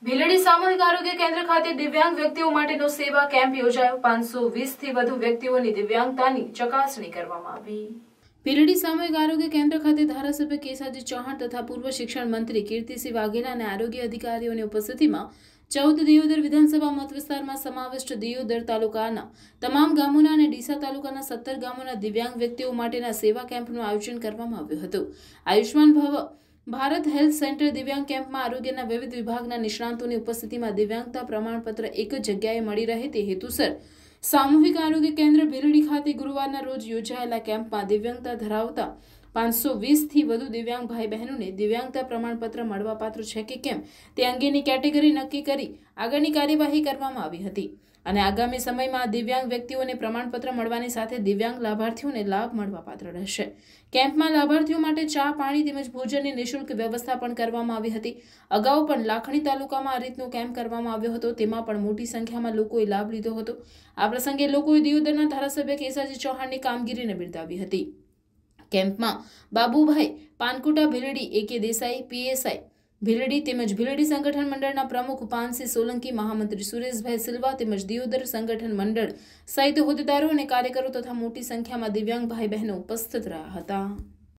ભીલડી સામૂહિક આરોગ્ય કેન્દ્ર ખાતે દિવ્યાંગ વ્યક્તિઓ માટેનો સેવા કેમ્પ યોજાયો। 520 થી વધુ વ્યક્તિઓની દિવ્યાંગતાની ચકાસણી કરવામાં આવી। ભીલડી સામૂહિક આરોગ્ય કેન્દ્ર ખાતે ધારાસભ્ય કેસાજી ચૌહાણ તથા પૂર્વ શિક્ષણ મંત્રી કીર્તિસિંહ વાઘેલા અને આરોગ્ય અધિકારીઓની ઉપસ્થિતિમાં 14 દિયોદર વિધાનસભા મત વિસ્તારમાં સમાવિષ્ટ દિયોદર તાલુકાના તમામ ગામોના અને ડીસા તાલુકાના 17 ગામોના દિવ્યાંગ વ્યક્તિઓ માટેના સેવા કેમ્પનું આયોજન કરવામાં આવ્યું હતું। આયુષ્માન ભારત હેલ્થ સેન્ટર દિવ્યાંગ કેમ્પમાં આરોગ્યના વિવિધ વિભાગના નિષ્ણાતોની ઉપસ્થિતિમાં દિવ્યાંગતા પ્રમાણપત્ર એક જ જગ્યાએ મળી રહે તે હેતુસર સામૂહિક આરોગ્ય કેન્દ્ર ભીલડી ખાતે ગુરુવારના રોજ યોજાયેલા કેમ્પમાં દિવ્યાંગતા ધરાવતા 520 થી વધુ દિવ્યાંગ ભાઈ બહેનોને દિવ્યાંગતા પ્રમાણપત્ર મળવાપાત્ર છે કે કેમ તે અંગેની કેટેગરી નક્કી કરી આગળની કાર્યવાહી કરવામાં આવી હતી અને આગામી સમયમાં દિવ્યાંગ વ્યક્તિઓને પ્રમાણપત્ર મળવાની સાથે દિવ્યાંગ લાભાર્થીઓને લાભ મળવાપાત્ર રહેશે। કેમ્પમાં લાભાર્થીઓ માટે ચા પાણી તેમજ ભોજનની નિઃશુલ્ક વ્યવસ્થા પણ કરવામાં આવી હતી। અગાઉ પણ લાખણી તાલુકામાં આ રીતનો કેમ્પ કરવામાં આવ્યો હતો, તેમાં પણ મોટી સંખ્યામાં લોકોએ લાભ લીધો હતો। આ પ્રસંગે લોકોએ દિયોદરના ધારાસભ્ય કેસાજી ચૌહાણની કામગીરીને બિરદાવી હતી। કેમ્પમાં બાબુભાઈ પાનકુટા ભીલડી, AK દેસાઈ PSI ભીલડી તેમજ ભીલડી સંગઠન મંડળના પ્રમુખ પાનસિંહ સોલંકી, મહામંત્રી સુરેશભાઈ સિલ્વા તેમજ દિયોદર સંગઠન મંડળ સહિત હોદ્દેદારો અને કાર્યકરો તથા મોટી સંખ્યામાં દિવ્યાંગ ભાઈ બહેનો ઉપસ્થિત રહ્યા હતા।